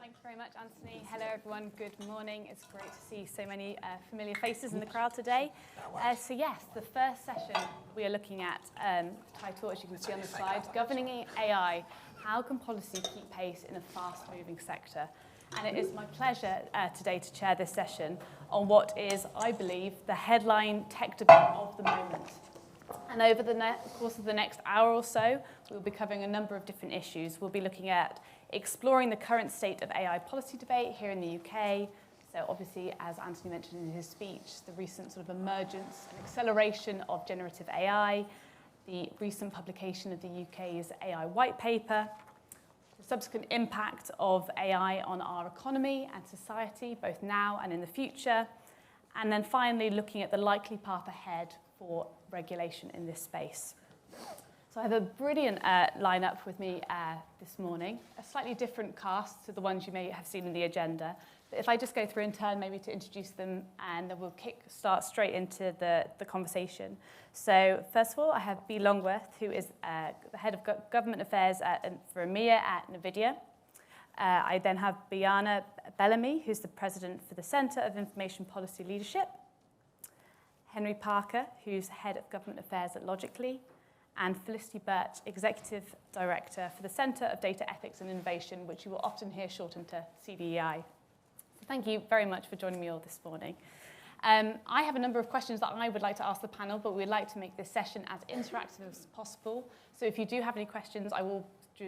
Thank you very much, Anthony. Hello, everyone. Good morning. It's great to see so many familiar faces in the crowd today. So yes, the first session we are looking at, title, as you can see on the slide, Governing AI, How Can Policy Keep Pace in a Fast-Moving Sector? And it is my pleasure today to chair this session on what is, I believe, the headline tech debate of the moment. And over the course of the next hour or so, we'll be covering a number of different issues. We'll be looking at exploring the current state of AI policy debate here in the UK. So obviously, as Anthony mentioned in his speech, the recent sort of emergence and acceleration of generative AI, the recent publication of the UK's AI white paper, the subsequent impact of AI on our economy and society, both now and in the future, and then finally looking at the likely path ahead for regulation in this space. So I have a brilliant lineup with me this morning, a slightly different cast to the ones you may have seen in the agenda. But if I just go through in turn, maybe to introduce them, and then we'll start straight into the conversation. So first of all, I have Longworth, who is the head of government affairs for EMEA at NVIDIA. I then have Bojana, Bellamy, who's the president for the Centre of Information Policy Leadership. Henry Parker, who's head of government affairs at Logically, and Felicity Burch, executive director for the Centre of Data Ethics and Innovation, which you will often hear shortened to CDEI. So thank you very much for joining me all this morning. I have a number of questions that I would like to ask the panel, but we'd like to make this session as interactive as possible. So if you do have any questions, I will,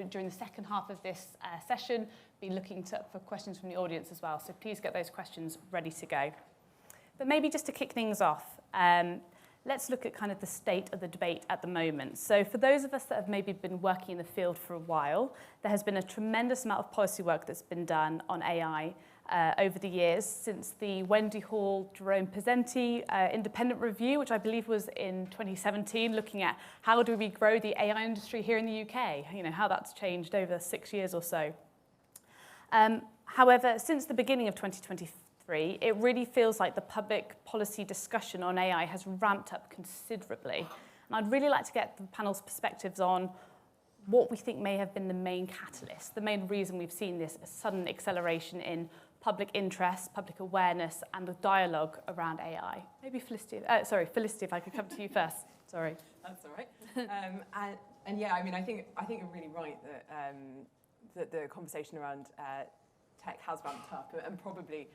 during the second half of this session, be looking for questions from the audience as well. So please get those questions ready to go. But maybe just to kick things off, let's look at kind of the state of the debate at the moment. So for those of us that have maybe been working in the field for a while, there has been a tremendous amount of policy work that's been done on AI over the years since the Wendy Hall, Jerome Pesenti independent review, which I believe was in 2017, looking at how do we grow the AI industry here in the UK, how that's changed over 6 years or so. However, since the beginning of 2023, it really feels like the public policy discussion on AI has ramped up considerably. And I'd really like to get the panel's perspectives on what we think may have been the main catalyst, the main reason we've seen this sudden acceleration in public interest, public awareness, and the dialogue around AI. Maybe Felicity, if I could come to you first. Sorry. That's all right. And yeah, I mean, I think you're really right that the conversation around tech has ramped up, and probably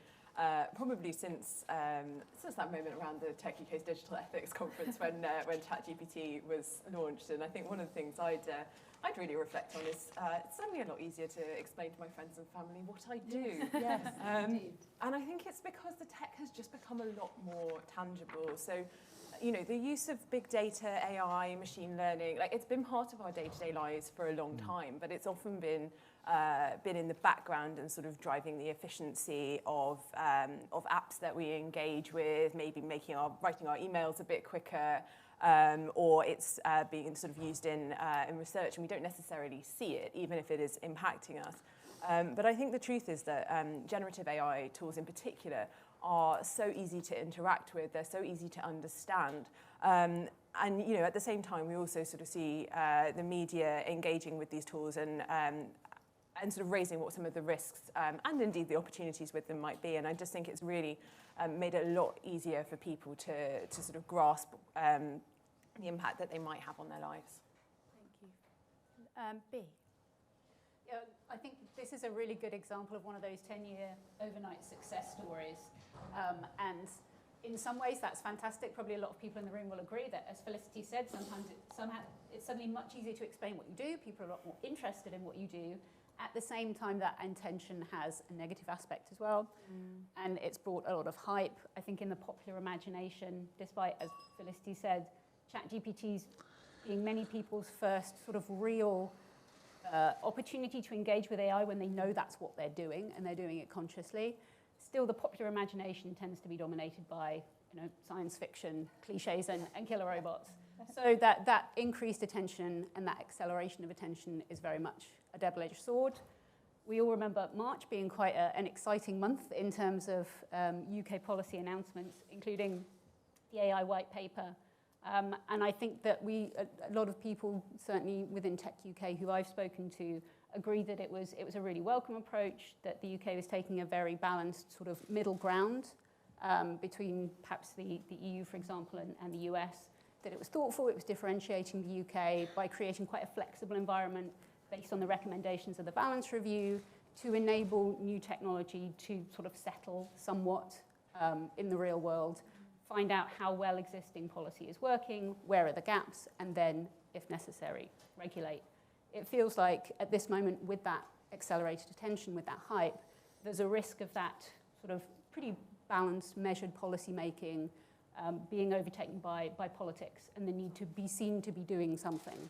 since that moment around the Tech UK's Digital Ethics Conference when ChatGPT was launched. And I think one of the things I'd really reflect on is it's suddenly a lot easier to explain to my friends and family what I do. Yes, indeed. And I think it's because the tech has just become a lot more tangible. So, the use of big data, AI, machine learning, it's been part of our day-to-day lives for a long time, but it's often been in the background and sort of driving the efficiency of apps that we engage with, maybe writing our emails a bit quicker, or it's being sort of used in research, and we don't necessarily see it, even if it is impacting us. But I think the truth is that generative AI tools in particular are so easy to interact with, they're so easy to understand. And at the same time, we also sort of see the media engaging with these tools and sort of raising what some of the risks and indeed the opportunities with them might be. And I just think it's really made it a lot easier for people to sort of grasp the impact that they might have on their lives. Thank you. B. Yeah, I think this is a really good example of one of those 10-year overnight success stories. And in some ways, that's fantastic. Probably a lot of people in the room will agree that, as Felicity said, sometimes it's suddenly much easier to explain what you do. People are a lot more interested in what you do. At the same time, that intention has a negative aspect as well. And it's brought a lot of hype, I think, in the popular imagination, despite, as Felicity said, ChatGPT's being many people's first sort of real opportunity to engage with AI when they know that's what they're doing, and they're doing it consciously. Still, the popular imagination tends to be dominated by science fiction, cliches, and killer robots. So that increased attention and that acceleration of attention is very much a double-edged sword. We all remember March being quite an exciting month in terms of UK policy announcements, including the AI white paper, And I think that a lot of people, certainly within Tech UK, who I've spoken to, agree that it was a really welcome approach, that the UK was taking a very balanced sort of middle ground between perhaps the EU, for example, and the US, that it was thoughtful, it was differentiating the UK by creating quite a flexible environment based on the recommendations of the balance review to enable new technology to sort of settle somewhat in the real world, find out how well existing policy is working, where are the gaps, and then, if necessary, regulate. It feels like at this moment, with that accelerated attention, with that hype, there's a risk of that sort of pretty balanced, measured policy making being overtaken by politics and the need to be seen to be doing something.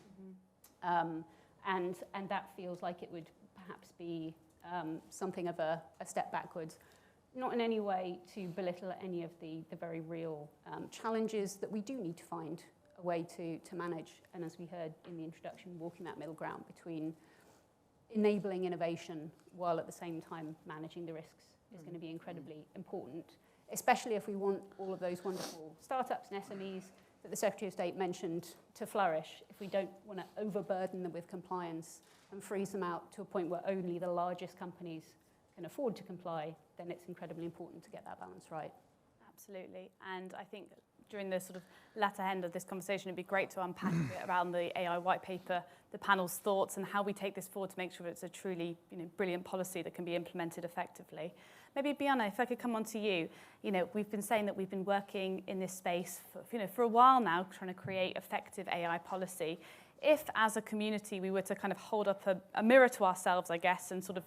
And that feels like it would perhaps be something of a step backwards. Not in any way to belittle any of the very real challenges that we do need to find a way to manage, and as we heard in the introduction, walking that middle ground between enabling innovation while at the same time managing the risks is going to be incredibly important, especially if we want all of those wonderful startups and SMEs that the Secretary of State mentioned to flourish. If we don't want to overburden them with compliance and freeze them out to a point where only the largest companies can afford to comply, then it's incredibly important to get that balance right. Absolutely. And I think during the sort of latter end of this conversation, it'd be great to unpack a bit around the AI white paper, the panel's thoughts, and how we take this forward to make sure it's a truly, brilliant policy that can be implemented effectively. Maybe, Bojana, if I could come on to you. We've been saying that we've been working in this space for a while now, trying to create effective AI policy. If, as a community, we were to kind of hold up a mirror to ourselves, I guess, and sort of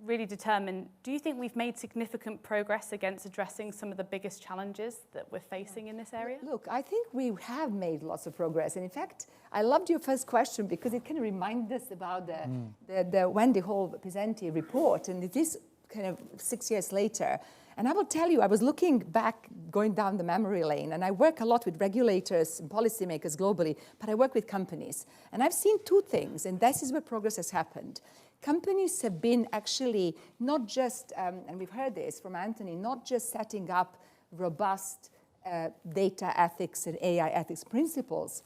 really determine, do you think we've made significant progress against addressing some of the biggest challenges that we're facing in this area? Look, I think we have made lots of progress. And in fact, I loved your first question because it kind of reminded us about the Wendy Hall Pisenti report. And it is kind of 6 years later. And I will tell you, I was looking back, going down the memory lane, and I work a lot with regulators and policymakers globally, but I work with companies. And I've seen two things, and this is where progress has happened. Companies have been actually not just, and we've heard this from Anthony, not just setting up robust data ethics and AI ethics principles,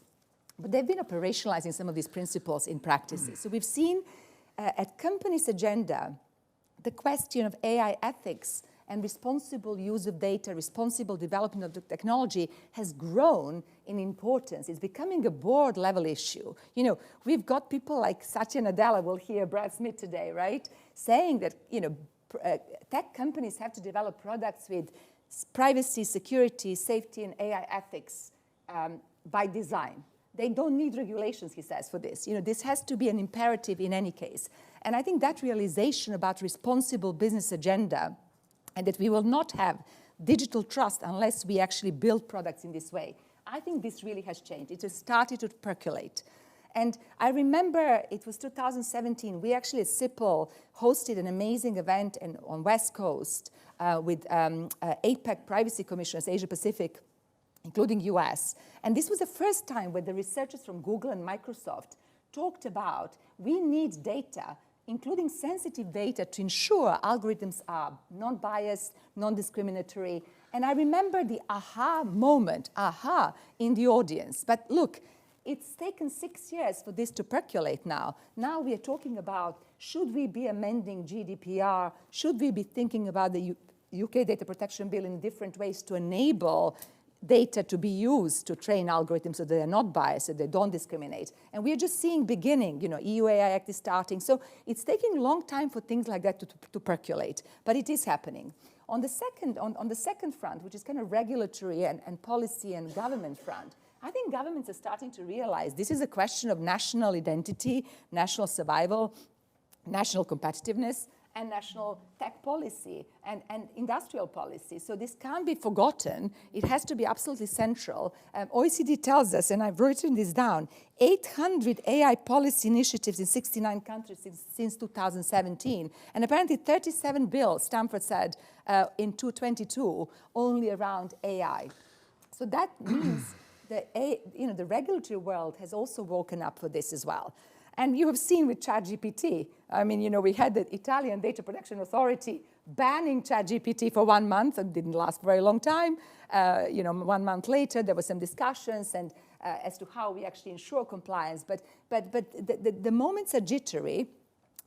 but they've been operationalizing some of these principles in practices. So we've seen at companies' agenda, the question of AI ethics and responsible use of data, responsible development of the technology has grown in importance. It's becoming a board-level issue. We've got people like Satya Nadella, we'll hear Brad Smith today, right? Saying that, tech companies have to develop products with privacy, security, safety, and AI ethics by design. They don't need regulations, he says, for this. This has to be an imperative in any case. And I think that realization about responsible business agenda and that we will not have digital trust unless we actually build products in this way. I think this really has changed. It has started to percolate. And I remember it was 2017, we actually at CIPL hosted an amazing event on West Coast with APEC privacy commissioners, Asia Pacific, including US. And this was the first time where the researchers from Google and Microsoft talked about we need data, including sensitive data, to ensure algorithms are non-biased, non-discriminatory. And I remember the aha moment, in the audience. But look, it's taken 6 years for this to percolate now. Now we are talking about, should we be amending GDPR? Should we be thinking about the UK Data Protection Bill in different ways to enable data to be used to train algorithms so they are not biased, so they don't discriminate. And we are just seeing beginning, EU AI Act is starting. So it's taking a long time for things like that to percolate, but it is happening. On the second front, which is kind of regulatory and policy and government front, I think governments are starting to realize this is a question of national identity, national survival, national competitiveness, and national tech policy and industrial policy. So this can't be forgotten. It has to be absolutely central. OECD tells us, and I've written this down, 800 AI policy initiatives in 69 countries since 2017. And apparently 37 bills, Stanford said, in 2022, only around AI. So that means that the regulatory world has also woken up for this as well. And you have seen with ChatGPT, I mean, you know, we had the Italian Data Protection Authority banning ChatGPT for 1 month. It didn't last a very long time. You know, 1 month later, there were some discussions and as to how we actually ensure compliance. But the moments are jittery.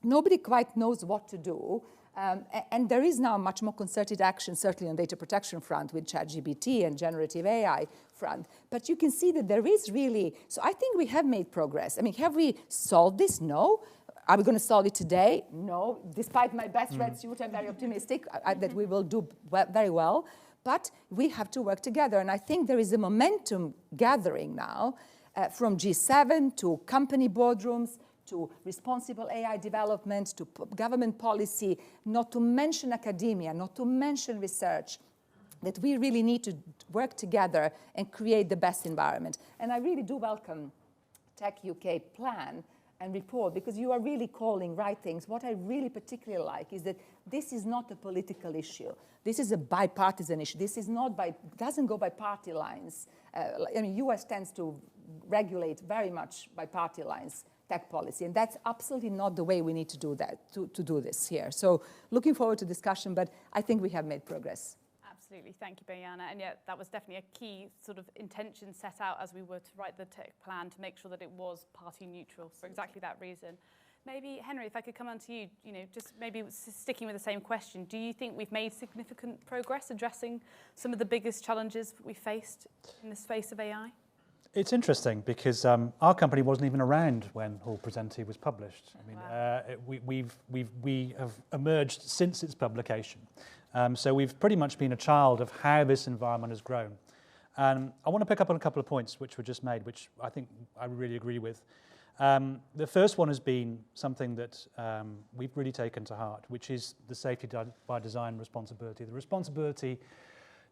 Nobody quite knows what to do. And there is now much more concerted action, certainly on data protection front with ChatGPT and generative AI front. But you can see that there is really, so I think we have made progress. I mean, have we solved this? No. Are we going to solve it today? No. Despite my best red suit, I'm very optimistic that we will do very well. But we have to work together. And I think there is a momentum gathering now from G7 to company boardrooms, to responsible AI development, to government policy, not to mention academia, not to mention research, that we really need to work together and create the best environment. And I really do welcome Tech UK plan and report, because you are really calling right things. What I really particularly like is that this is not a political issue. This is a bipartisan issue. This is not doesn't go by party lines. I mean, US tends to regulate very much by party lines tech policy, and that's absolutely not the way we need to do that, to do this here. So looking forward to discussion, but I think we have made progress. Absolutely, thank you, Bojana. And yeah, that was definitely a key sort of intention set out as we were to write the tech plan to make sure that it was party neutral for exactly that reason. Maybe, Henry, if I could come on to you, you know, just maybe sticking with the same question, do you think we've made significant progress addressing some of the biggest challenges we faced in the space of AI? It's interesting because our company wasn't even around when Hall Presenti was published. I mean, wow. We have emerged since its publication. So we've pretty much been a child of how this environment has grown. I want to pick up on a couple of points which were just made, which I think I really agree with. The first one has been something that we've really taken to heart, which is the safety by design responsibility. The responsibility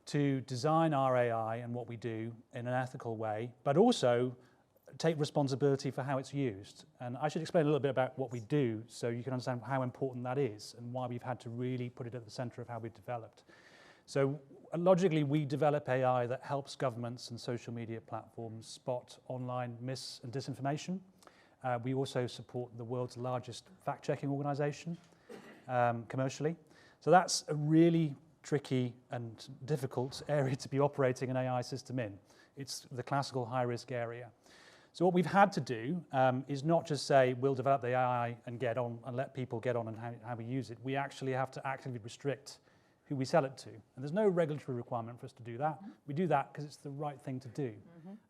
to design our AI and what we do in an ethical way, but also take responsibility for how it's used. And I should explain a little bit about what we do so you can understand how important that is and why we've had to really put it at the center of how we've developed. So logically, we develop AI that helps governments and social media platforms spot online mis and disinformation. We also support the world's largest fact-checking organization commercially. So that's a really tricky and difficult area to be operating an AI system in. It's the classical high-risk area. So what we've had to do is not just say, we'll develop the AI and get on and let people get on and how we use it. We actually have to actively restrict who we sell it to. And there's no regulatory requirement for us to do that. We do that because it's the right thing to do.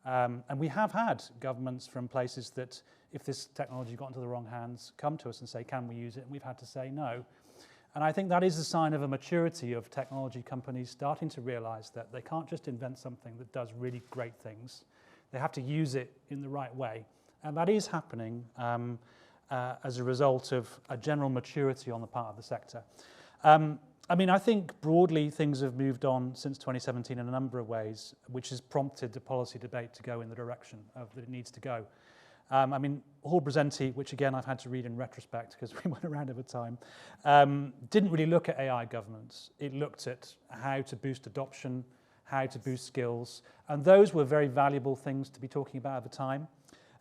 And we have had governments from places that, if this technology got into the wrong hands, come to us and say, can we use it? And we've had to say no. And I think that is a sign of a maturity of technology companies starting to realize that they can't just invent something that does really great things. They have to use it in the right way. And that is happening as a result of a general maturity on the part of the sector. I mean, I think broadly things have moved on since 2017 in a number of ways, which has prompted the policy debate to go in the direction that it needs to go. I mean, Hall Presenti, which again I've had to read in retrospect because we went around over time, didn't really look at AI governance. It looked at how to boost adoption, how to boost skills, and those were very valuable things to be talking about at the time.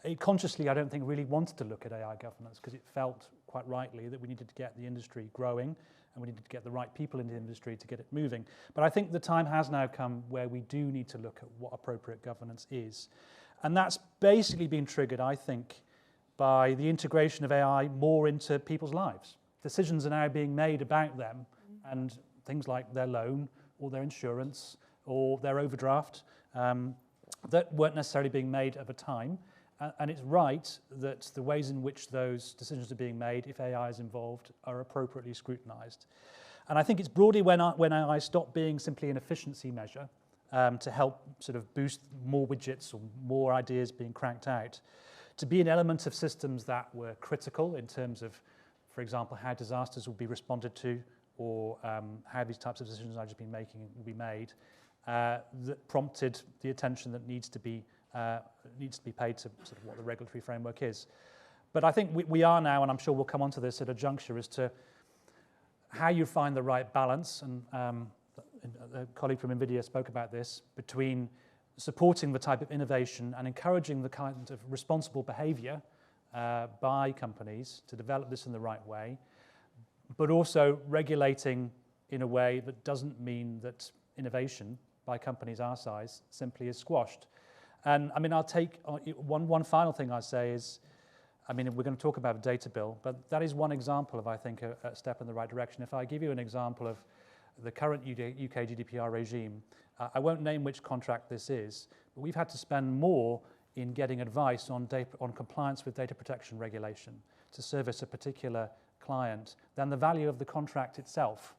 It consciously, I don't think, really wanted to look at AI governance because it felt quite rightly that we needed to get the industry growing and we needed to get the right people in the industry to get it moving. But I think the time has now come where we do need to look at what appropriate governance is. And that's basically been triggered, I think, by the integration of AI more into people's lives. Decisions are now being made about them and things like their loan or their insurance or their overdraft that weren't necessarily being made at the time. And it's right that the ways in which those decisions are being made, if AI is involved, are appropriately scrutinized. And I think it's broadly when AI stopped being simply an efficiency measure to help sort of boost more widgets or more ideas being cranked out, to be an element of systems that were critical in terms of, for example, how disasters would be responded to or how these types of decisions I've just been making will be made, that prompted the attention that needs to be paid to sort of what the regulatory framework is. But I think we are now, and I'm sure we'll come on to this at a juncture, as to how you find the right balance, and a colleague from NVIDIA spoke about this, between supporting the type of innovation and encouraging the kind of responsible behavior by companies to develop this in the right way, but also regulating in a way that doesn't mean that innovation by companies our size simply is squashed. And I mean, I'll take one final thing I say is, I mean, we're going to talk about a data bill, but that is one example of, I think, a step in the right direction. If I give you an example of the current UK GDPR regime, I won't name which contract this is, but we've had to spend more in getting advice on compliance with data protection regulation to service a particular client than the value of the contract itself,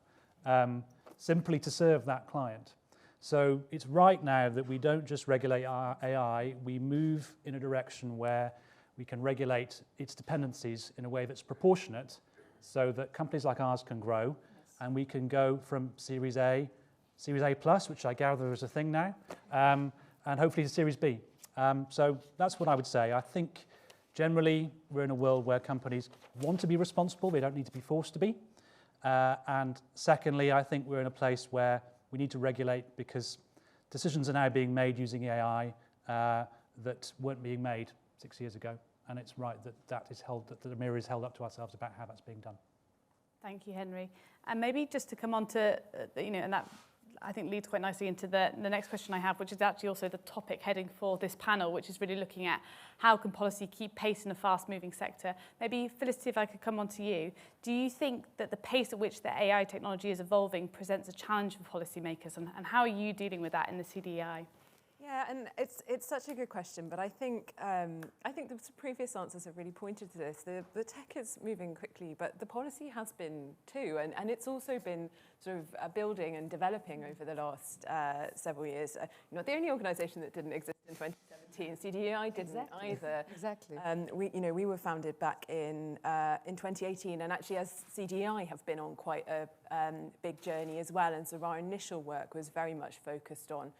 simply to serve that client. So it's right now that we don't just regulate our AI, we move in a direction where we can regulate its dependencies in a way that's proportionate so that companies like ours can grow, and we can go from Series A plus, which I gather is a thing now, and hopefully to Series B. So that's what I would say. I think generally we're in a world where companies want to be responsible, they don't need to be forced to be. And secondly, I think we're in a place where we need to regulate because decisions are now being made using AI that weren't being made 6 years ago. And it's right that the mirror is held up to ourselves about how that's being done. Thank you, Henry. And maybe just to come on to, and that I think leads quite nicely into the next question I have, which is actually also the topic heading for this panel, which is really looking at how can policy keep pace in a fast-moving sector. Maybe, Felicity, if I could come on to you. Do you think that the pace at which the AI technology is evolving presents a challenge for policymakers, and how are you dealing with that in the CDI? Yeah, and it's such a good question, but I think the previous answers have really pointed to this. The tech is moving quickly, but the policy has been too, and it's also been sort of building and developing over the last several years. Not the only organisation that didn't exist in 2017. CDI didn't either. Exactly. We were founded back in 2018, and actually, as CDI have been on quite a big journey as well. And so our initial work was very much focused on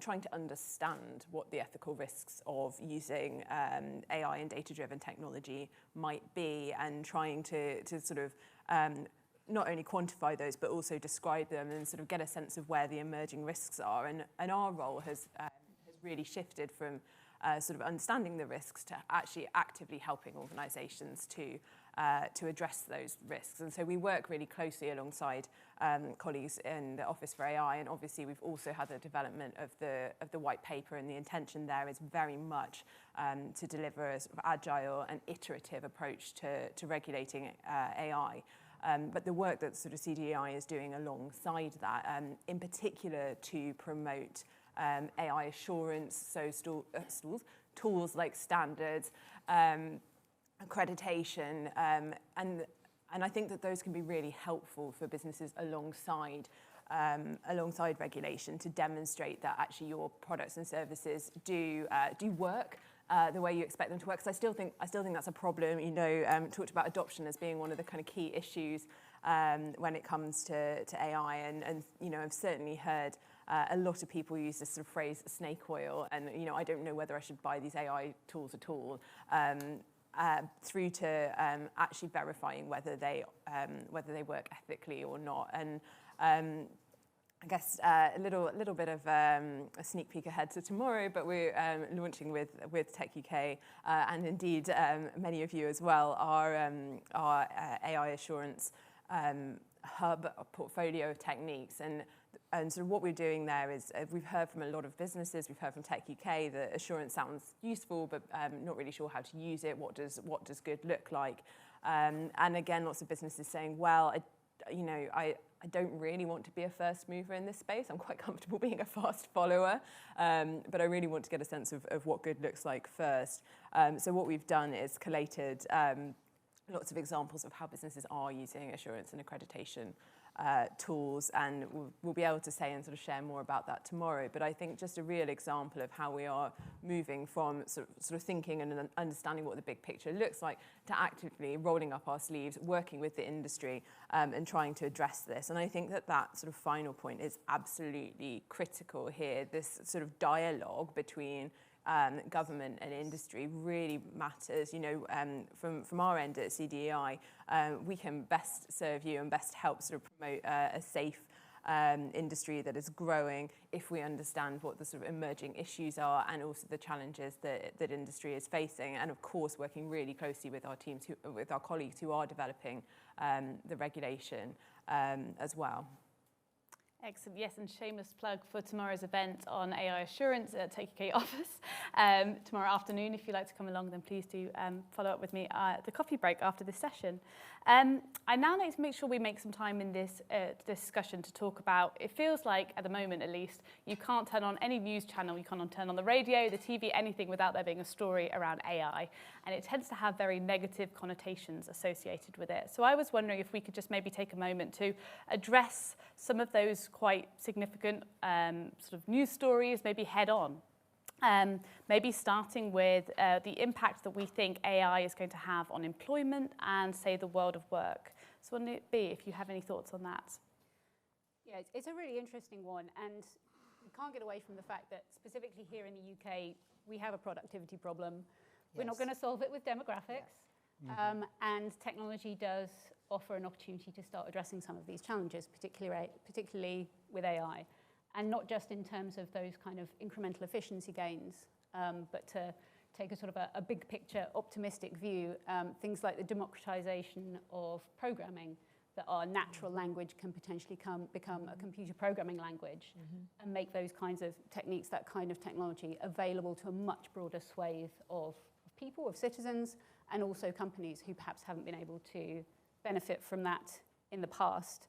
trying to understand what the ethical risks of using AI and data-driven technology might be, and trying to sort of not only quantify those, but also describe them and sort of get a sense of where the emerging risks are. And our role has really shifted from sort of understanding the risks to actually actively helping organisations to address those risks. And so we work really closely alongside colleagues in the Office for AI, and obviously we've also had the development of the white paper, and the intention there is very much to deliver a sort of agile and iterative approach to regulating AI. But the work that sort of CDI is doing alongside that, in particular to promote AI assurance, so tools like standards, accreditation, and I think that those can be really helpful for businesses alongside regulation, to demonstrate that actually your products and services do work the way you expect them to work. Because I still think that's a problem. Talked about adoption as being one of the kind of key issues when it comes to AI, and I've certainly heard a lot of people use this sort of phrase snake oil, and I don't know whether I should buy these AI tools at all. Through to actually verifying whether they work ethically or not. And I guess a little bit of a sneak peek ahead to tomorrow, but we're launching with Tech UK, and indeed many of you as well, our AI assurance hub, a portfolio of techniques. And so what we're doing there is we've heard from a lot of businesses, we've heard from Tech UK that assurance sounds useful, but not really sure how to use it. What does good look like? And again, lots of businesses saying, well, I don't really want to be a first mover in this space. I'm quite comfortable being a fast follower, but I really want to get a sense of what good looks like first. So what we've done is collated lots of examples of how businesses are using assurance and accreditation tools, and we'll be able to say and sort of share more about that tomorrow. But I think just a real example of how we are moving from sort of thinking and understanding what the big picture looks like to actively rolling up our sleeves, working with the industry, and trying to address this. And I think that sort of final point is absolutely critical here. This sort of dialogue between government and industry really matters. From our end at CDI, we can best serve you and best help sort of promote a safe industry that is growing if we understand what the sort of emerging issues are and also the challenges that industry is facing, and of course working really closely with our teams, with our colleagues who are developing the regulation as well. Excellent. Yes, and shameless plug for tomorrow's event on AI assurance at TKK office. Tomorrow afternoon, if you'd like to come along, then please do follow up with me at the coffee break after this session. I now need to make sure we make some time in this discussion to talk about, it feels like, at the moment at least, you can't turn on any news channel, you can't turn on the radio, the TV, anything without there being a story around AI. And it tends to have very negative connotations associated with it. So I was wondering if we could just maybe take a moment to address some of those quite significant sort of news stories, maybe head on. Maybe starting with the impact that we think AI is going to have on employment and, say, the world of work. So wouldn't it be, if you have any thoughts on that? Yeah, it's a really interesting one, and we can't get away from the fact that specifically here in the UK, we have a productivity problem. Yes. We're not going to solve it with demographics, and technology does offer an opportunity to start addressing some of these challenges, particularly with AI. And not just in terms of those kind of incremental efficiency gains, but to take a sort of a big picture optimistic view, things like the democratization of programming, that our natural language can potentially become a computer programming language, and make those kinds of techniques, that kind of technology, available to a much broader swathe of people, of citizens, and also companies who perhaps haven't been able to benefit from that in the past.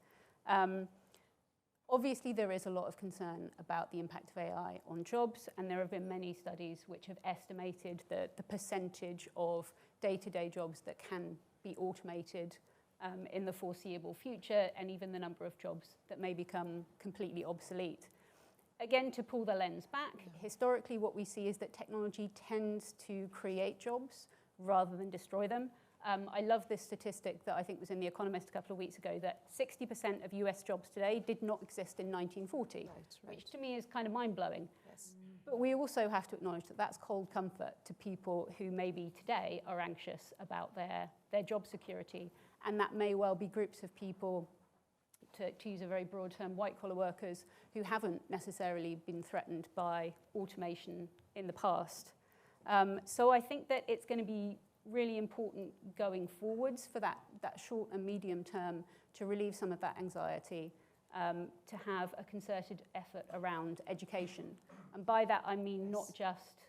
Obviously, there is a lot of concern about the impact of AI on jobs, and there have been many studies which have estimated the percentage of day-to-day jobs that can be automated in the foreseeable future, and even the number of jobs that may become completely obsolete. Again, to pull the lens back, historically what we see is that technology tends to create jobs rather than destroy them. I love this statistic that I think was in The Economist a couple of weeks ago, that 60% of US jobs today did not exist in 1940, which to me is kind of mind-blowing. Yes. But we also have to acknowledge that that's cold comfort to people who maybe today are anxious about their job security, and that may well be groups of people, to use a very broad term, white-collar workers who haven't necessarily been threatened by automation in the past. So I think that it's going to be really important going forwards for that short and medium term to relieve some of that anxiety, to have a concerted effort around education. And by that I mean not just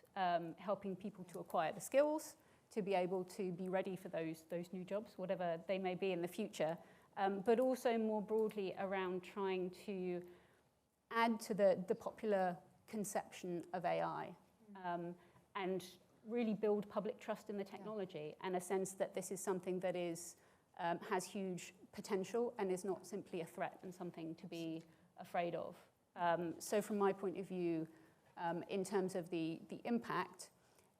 helping people to acquire the skills to be able to be ready for those new jobs, whatever they may be in the future, but also more broadly around trying to add to the popular conception of AI, and really build public trust in the technology, and a sense that this is something that is has huge potential and is not simply a threat and something to be afraid of. So from my point of view, in terms of the impact,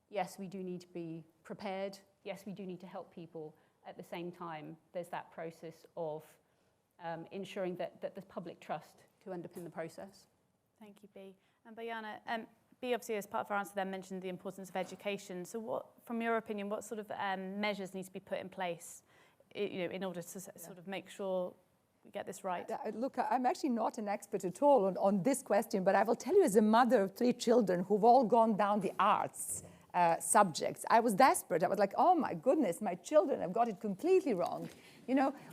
yes, we do need to be prepared. Yes, we do need to help people. At the same time, there's that process of ensuring that there's public trust to underpin the process. Thank you, Bea. And Bojana, Bea, obviously, as part of our answer there, mentioned the importance of education. So what, from your opinion, what sort of measures need to be put in place, in order to sort of make sure we get this right? Look, I'm actually not an expert at all on this question, but I will tell you, as a mother of 3 children who've all gone down the arts subjects, I was desperate. I was like, oh my goodness, my children have got it completely wrong.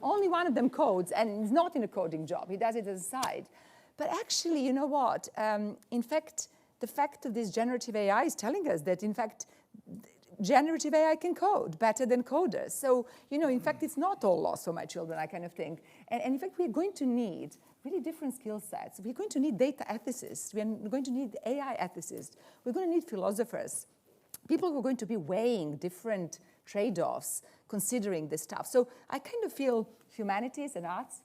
Only one of them codes, and he's not in a coding job. He does it as a side. But actually, you know what? In fact, the fact of this generative AI is telling us that, in fact, generative AI can code better than coders. So, in fact, it's not all lost for my children, I kind of think. And in fact, we're going to need really different skill sets. We're going to need data ethicists. We're going to need AI ethicists. We're going to need philosophers, people who are going to be weighing different trade-offs, considering this stuff. So I kind of feel humanities and arts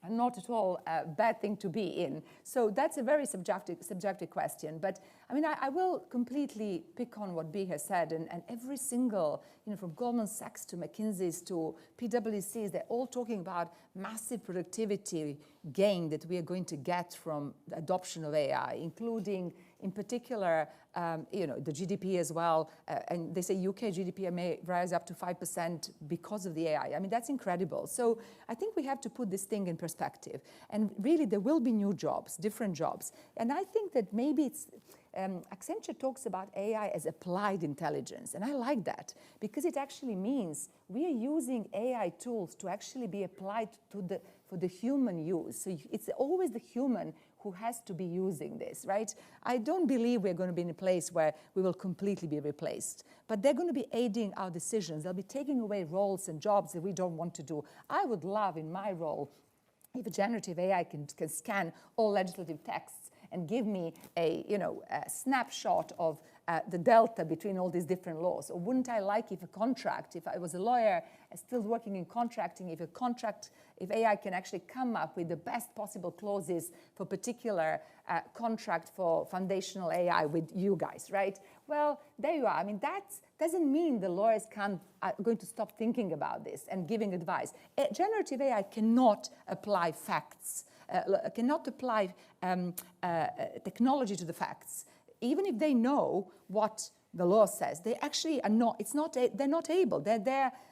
are not at all a bad thing to be in. So that's a very subjective question. But I mean, I will completely pick on what Bea has said, and every single, from Goldman Sachs to McKinsey's to PwC's, they're all talking about massive productivity gain that we are going to get from the adoption of AI, including in particular, the GDP as well, and they say UK GDP may rise up to 5% because of the AI. I mean, that's incredible. So I think we have to put this thing in perspective. And really, there will be new jobs, different jobs. And I think that maybe it's, Accenture talks about AI as applied intelligence, and I like that because it actually means we are using AI tools to actually be applied for the human use. So it's always the human who has to be using this, right? I don't believe we're going to be in a place where we will completely be replaced, but they're going to be aiding our decisions. They'll be taking away roles and jobs that we don't want to do. I would love in my role if a generative AI can scan all legislative texts and give me a snapshot of the delta between all these different laws. Or wouldn't I like if a contract, if I was a lawyer still working in contracting, if AI can actually come up with the best possible clauses for particular contract for foundational AI with you guys, right? Well, there you are. I mean, that doesn't mean the lawyers are going to stop thinking about this and giving advice. Generative AI cannot apply facts. Cannot apply technology to the facts. Even if they know what the law says, they actually are not. They're not able.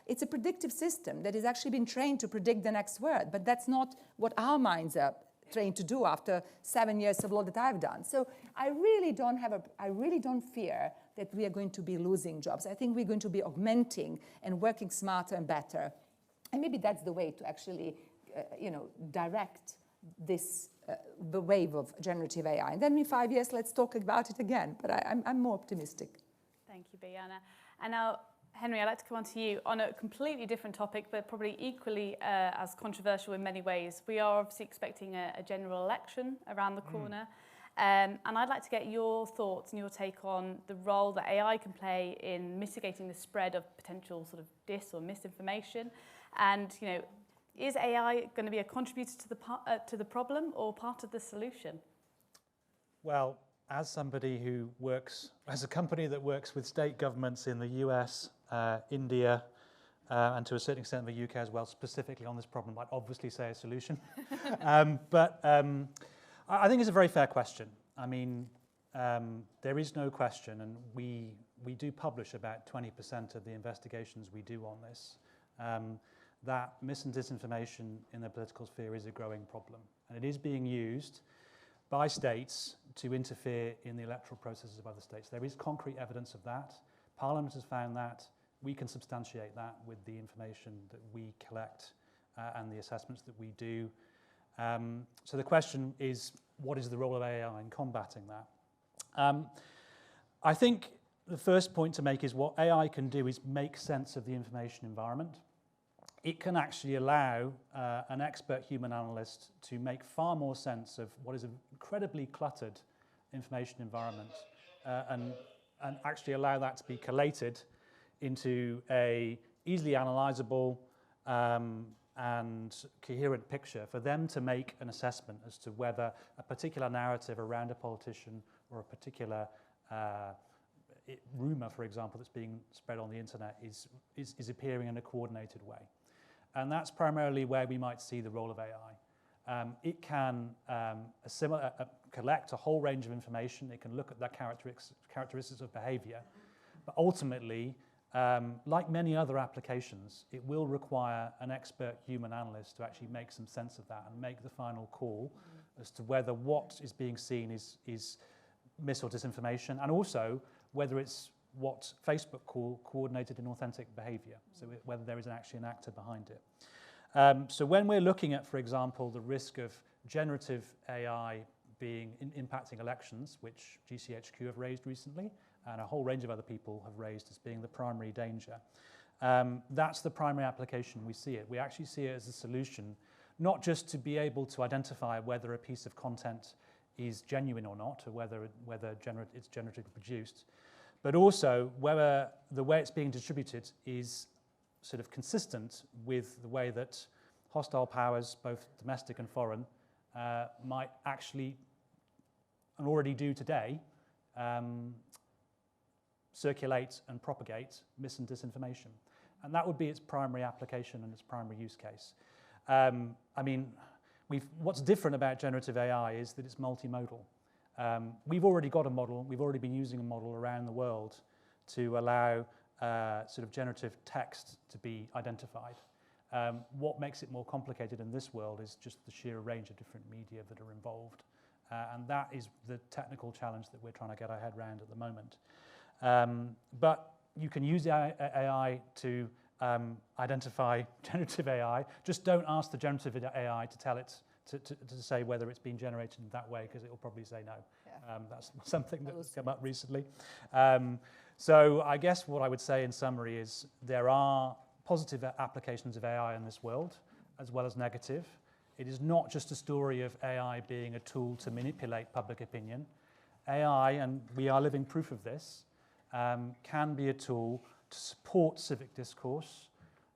It's a predictive system that has actually been trained to predict the next word. But that's not what our minds are trained to do after 7 years of law that I've done. So I really don't fear that we are going to be losing jobs. I think we're going to be augmenting and working smarter and better. And maybe that's the way to actually, direct the wave of generative AI. And then in 5 years, let's talk about it again. But I'm more optimistic. Thank you, Bojana. And now, Henry, I'd like to come on to you on a completely different topic, but probably equally as controversial in many ways. We are obviously expecting a general election around the corner. And I'd like to get your thoughts and your take on the role that AI can play in mitigating the spread of potential sort of dis or misinformation. And, is AI going to be a contributor to the problem or part of the solution? Well, as somebody who works, as a company that works with state governments in the US, India, and to a certain extent the UK as well, specifically on this problem, I'd obviously say a solution. But I think it's a very fair question. I mean, there is no question, and we do publish about 20% of the investigations we do on this, that mis and disinformation in the political sphere is a growing problem. And it is being used by states to interfere in the electoral processes of other states. There is concrete evidence of that. Parliament has found that. We can substantiate that with the information that we collect and the assessments that we do. So the question is, what is the role of AI in combating that? I think the first point to make is what AI can do is make sense of the information environment. It can actually allow an expert human analyst to make far more sense of what is an incredibly cluttered information environment and actually allow that to be collated into a easily analyzable and coherent picture for them to make an assessment as to whether a particular narrative around a politician or a particular rumour, for example, that's being spread on the internet is appearing in a coordinated way. And that's primarily where we might see the role of AI. It can collect a whole range of information. It can look at the characteristics of behaviour. But ultimately, like many other applications, it will require an expert human analyst to actually make some sense of that and make the final call as to whether what is being seen is mis or disinformation, and also whether it's what Facebook call coordinated and authentic behaviour, so whether there is actually an actor behind it. So when we're looking at, for example, the risk of generative AI being impacting elections, which GCHQ have raised recently, and a whole range of other people have raised as being the primary danger, that's the primary application we see it. We actually see it as a solution, not just to be able to identify whether a piece of content is genuine or not, or whether it's generatively produced, but also whether the way it's being distributed is sort of consistent with the way that hostile powers, both domestic and foreign, might actually, and already do today, circulate and propagate mis and disinformation. And that would be its primary application and its primary use case. I mean, what's different about generative AI is that it's multimodal. We've already got a model. We've already been using a model around the world to allow sort of generative text to be identified. What makes it more complicated in this world is just the sheer range of different media that are involved. And that is the technical challenge that we're trying to get our head around at the moment. But you can use AI to identify generative AI. Just don't ask the generative AI to tell it to say whether it's been generated in that way, because it will probably say no. Yeah. That's something that's come up recently. So I guess what I would say in summary is there are positive applications of AI in this world, as well as negative. It is not just a story of AI being a tool to manipulate public opinion. AI, and we are living proof of this, can be a tool to support civic discourse,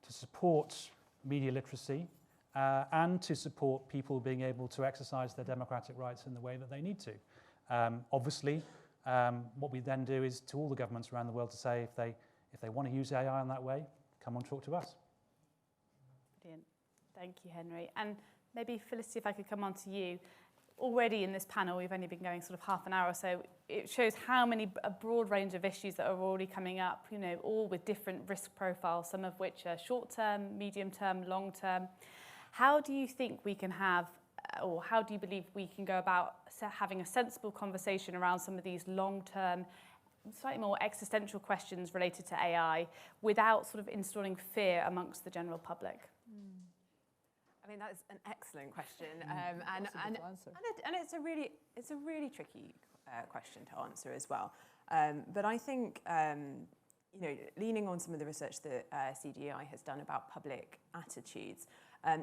to support media literacy, and to support people being able to exercise their democratic rights in the way that they need to. Obviously, what we then do is to all the governments around the world to say if they want to use AI in that way, come and talk to us. Brilliant. Thank you, Henry. And maybe, Felicity, if I could come on to you. Already in this panel, we've only been going sort of half an hour or so. It shows a broad range of issues that are already coming up, all with different risk profiles, some of which are short-term, medium-term, long-term. How do you think we can have, or how do you believe we can go about having a sensible conversation around some of these long-term, slightly more existential questions related to AI without sort of installing fear amongst the general public? I mean, that is an excellent question, and it's a really tricky question to answer as well. But I think leaning on some of the research that CDI has done about public attitudes,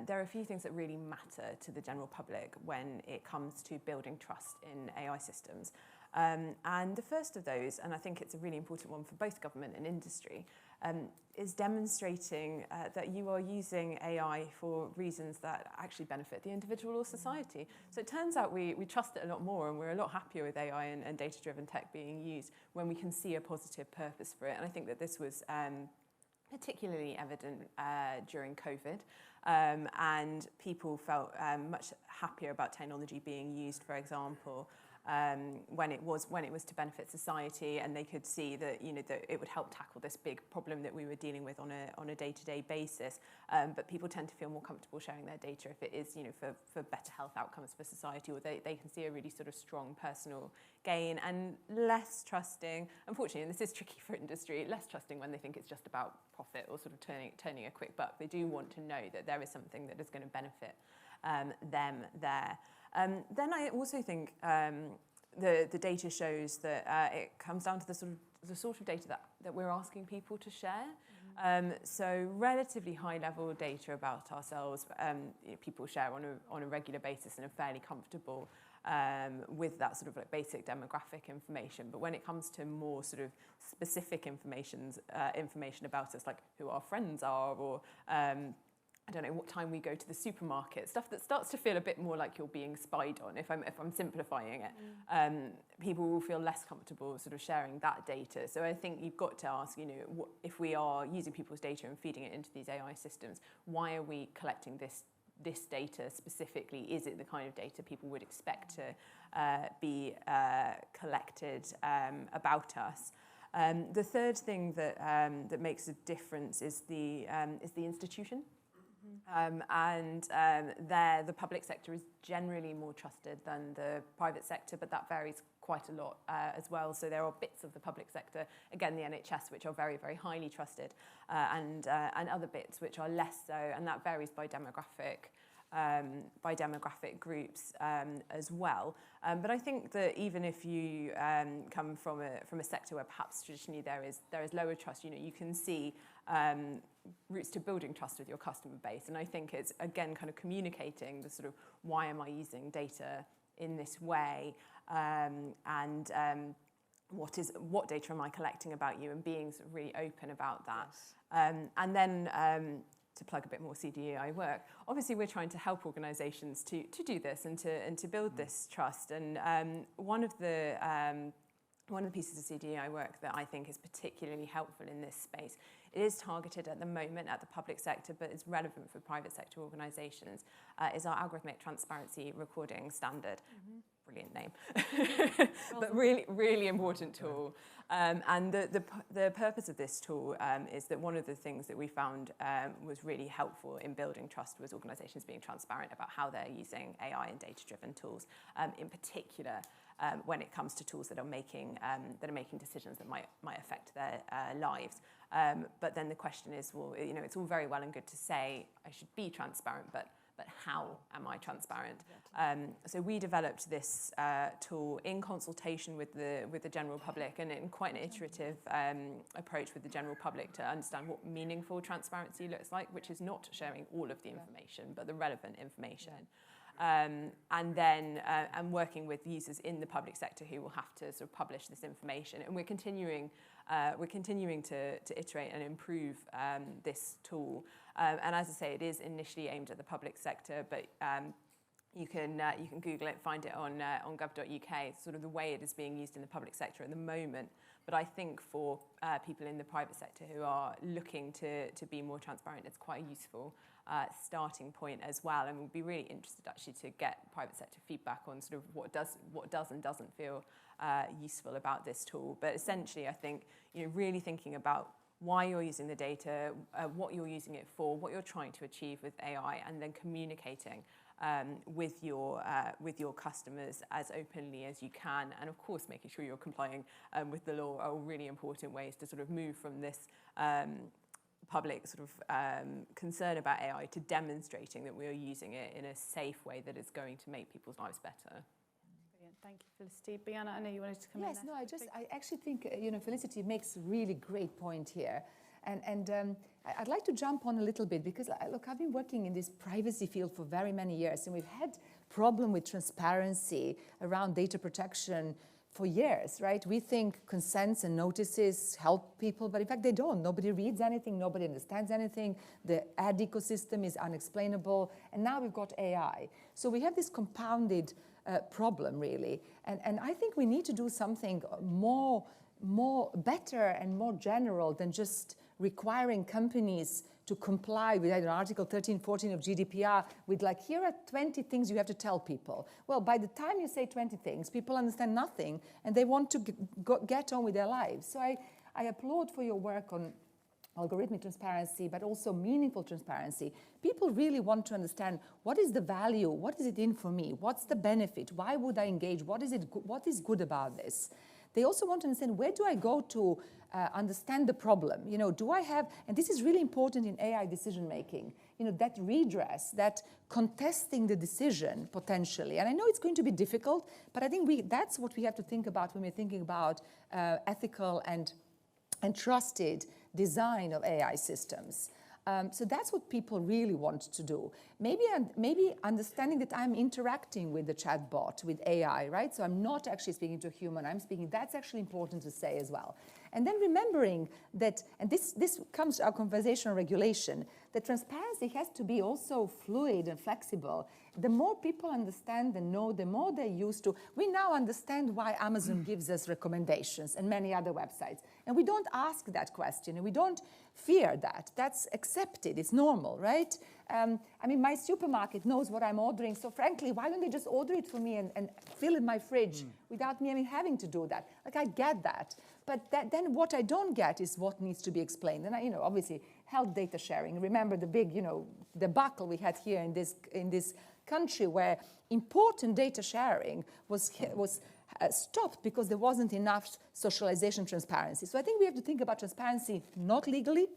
there are a few things that really matter to the general public when it comes to building trust in AI systems. And the first of those, and I think it's a really important one for both government and industry, is demonstrating that you are using AI for reasons that actually benefit the individual or society. So it turns out we trust it a lot more, and we're a lot happier with AI and data-driven tech being used when we can see a positive purpose for it. And I think that this was particularly evident during COVID, and people felt much happier about technology being used, for example, when it was to benefit society, and they could see that that it would help tackle this big problem that we were dealing with on a day-to-day basis. But people tend to feel more comfortable sharing their data if it is for better health outcomes for society, or they can see a really sort of strong personal gain, and less trusting, unfortunately, and this is tricky for industry, less trusting when they think it's just about profit or sort of turning a quick buck. They do want to know that there is something that is going to benefit them there. Then I also think the data shows that it comes down to the sort of data that we're asking people to share. So relatively high-level data about ourselves, people share on a regular basis and are fairly comfortable with that sort of like basic demographic information. But when it comes to more sort of specific information about us, like who our friends are, or I don't know, what time we go to the supermarket, stuff that starts to feel a bit more like you're being spied on, if I'm simplifying it. People will feel less comfortable sort of sharing that data. So I think you've got to ask, if we are using people's data and feeding it into these AI systems, why are we collecting this data specifically? Is it the kind of data people would expect to be collected about us? The third thing that makes a difference is the institution. There, the public sector is generally more trusted than the private sector, but that varies quite a lot as well. So there are bits of the public sector, again, the NHS, which are very, very highly trusted, and other bits which are less so, and that varies by demographic groups as well. But I think that even if you come from a sector where perhaps traditionally there is lower trust, you can see routes to building trust with your customer base. And I think it's, again, kind of communicating the sort of, why am I using data in this way, and what data am I collecting about you, and being sort of really open about that. Yes. And then to plug a bit more CDEI work, obviously we're trying to help organisations to do this and to build this trust. And one of the one of the pieces of CDI work that I think is particularly helpful in this space, it is targeted at the moment at the public sector, but is relevant for private sector organisations, is our algorithmic transparency recording standard. Brilliant name, but really, really important tool. And the purpose of this tool is that one of the things that we found was really helpful in building trust was organisations being transparent about how they're using AI and data-driven tools, in particular when it comes to tools that are making decisions that might affect their lives. But then the question is, well, you know, it's all very well and good to say I should be transparent, but how am I transparent? So we developed this tool in consultation with the general public and in quite an iterative approach with the general public to understand what meaningful transparency looks like, which is not sharing all of the information, but the relevant information. And then working with users in the public sector who will have to sort of publish this information. And we're continuing to iterate and improve this tool. And as I say, it is initially aimed at the public sector, but you can Google it, find it on gov.uk, sort of the way it is being used in the public sector at the moment. But I think for people in the private sector who are looking to be more transparent, it's quite a useful starting point as well. And we'll be really interested actually to get private sector feedback on sort of what does and doesn't feel useful about this tool. But essentially, I think, you know, really thinking about why you're using the data, what you're using it for, what you're trying to achieve with AI, and then communicating with your customers as openly as you can, and of course making sure you're complying with the law are all really important ways to sort of move from this public sort of concern about AI to demonstrating that we are using it in a safe way that is going to make people's lives better. Brilliant. Thank you, Felicity. Bojana, I know you wanted to come in. Yes, no, I actually think, Felicity makes a really great point here. And I'd like to jump on a little bit because, look, I've been working in this privacy field for very many years, and we've had problem with transparency around data protection for years, right? We think consents and notices help people, but in fact they don't. Nobody reads anything, nobody understands anything. The ad ecosystem is unexplainable, and now we've got AI. So we have this compounded problem, really. And I think we need to do something more better and more general than just requiring companies to comply with Article 13, 14 of GDPR with like, here are 20 things you have to tell people. Well, by the time you say 20 things, people understand nothing and they want to get on with their lives. So I applaud for your work on algorithmic transparency, but also meaningful transparency. People really want to understand what is the value, what is it in for me, what's the benefit, why would I engage, what is good about this? They also want to understand, where do I go to understand the problem? You know, do I have, and this is really important in AI decision making, you know, that redress, that contesting the decision potentially. And I know it's going to be difficult, but I think that's what we have to think about when we're thinking about ethical and trusted design of AI systems. So that's what people really want to do. Maybe understanding that I'm interacting with the chatbot, with AI, right? So I'm not actually speaking to a human, I'm speaking, that's actually important to say as well. And then remembering that, and this comes to our conversational regulation, that transparency has to be also fluid and flexible. The more people understand and know, the more they're used to. We now understand why Amazon gives us recommendations and many other websites. And we don't ask that question, and we don't fear that. That's accepted, it's normal, right? I mean, my supermarket knows what I'm ordering, so frankly, why don't they just order it for me and fill in my fridge without me having to do that? Like, I get that. But then what I don't get is what needs to be explained. And obviously, health data sharing. Remember the big, debacle we had here in this country where important data sharing was stopped because there wasn't enough socialization transparency. So I think we have to think about transparency not legally,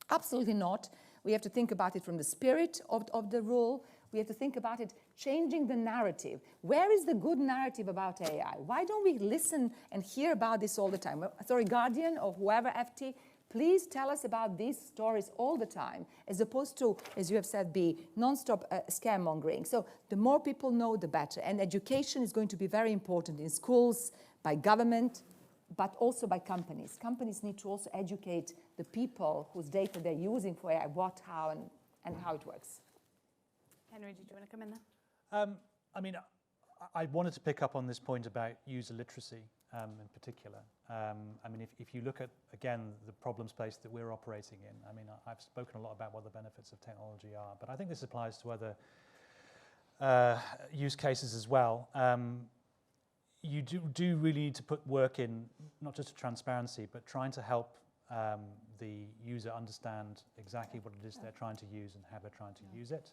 absolutely not. We have to think about it from the spirit of the rule. We have to think about it changing the narrative. Where is the good narrative about AI? Why don't we listen and hear about this all the time? Sorry, Guardian or whoever, FT, please tell us about these stories all the time, as opposed to, as you have said, be non-stop scaremongering. So the more people know, the better. And education is going to be very important in schools, by government, but also by companies. Companies need to also educate the people whose data they're using for AI, what, how, and how it works. Henry, did you want to come in there? I mean, I wanted to pick up on this point about user literacy. in particular. I mean, if you look at, again, the problem space that we're operating in, I mean, I've spoken a lot about what the benefits of technology are, but I think this applies to other use cases as well. You do really need to put work in, not just to transparency, but trying to help the user understand exactly what it is they're trying to use and how they're trying to use it.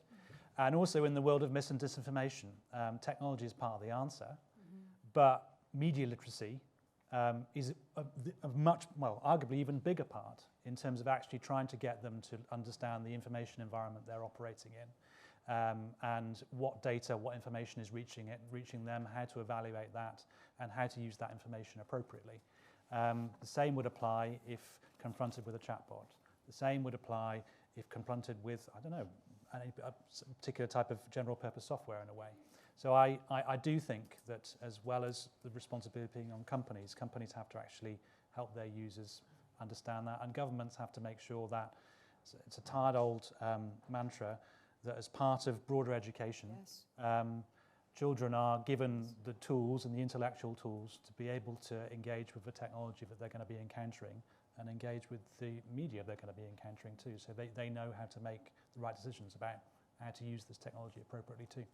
And also in the world of mis and disinformation, technology is part of the answer, but media literacy is a much, well, arguably even bigger part in terms of actually trying to get them to understand the information environment they're operating in. And what data, what information is reaching them, how to evaluate that, and how to use that information appropriately. The same would apply if confronted with a chatbot. The same would apply if confronted with, I don't know, a particular type of general purpose software in a way. So I do think that as well as the responsibility being on companies have to actually help their users understand that, and governments have to make sure that it's a tired old mantra that as part of broader education, children are given the tools and the intellectual tools to be able to engage with the technology that they're going to be encountering and engage with the media they're going to be encountering too. So they know how to make the right decisions about how to use this technology appropriately too.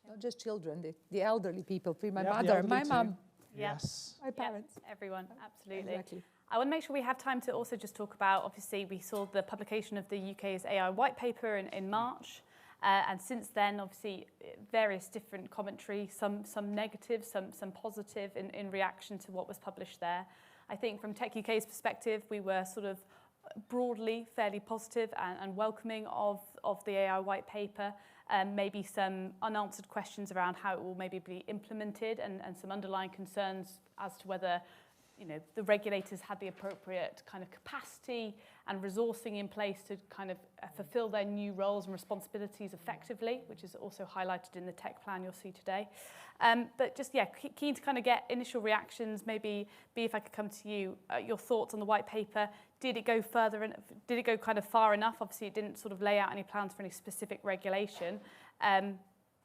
Not just children, the elderly people, my Yeah, mother, my too. mum, Yes. my parents. Everyone, absolutely. Exactly. I want to make sure we have time to also just talk about, obviously, we saw the publication of the UK's AI white paper in March. And since then, obviously, various different commentary, some negative, some positive in reaction to what was published there. I think from Tech UK's perspective, we were sort of broadly fairly positive and welcoming of the AI white paper. Maybe some unanswered questions around how it will maybe be implemented and some underlying concerns as to whether the regulators had the appropriate kind of capacity and resourcing in place to kind of fulfill their new roles and responsibilities effectively, which is also highlighted in the tech plan you'll see today. But just, keen to kind of get initial reactions, maybe, if I could come to you, your thoughts on the white paper. Did it go further, and did it go kind of far enough? Obviously, it didn't sort of lay out any plans for any specific regulation.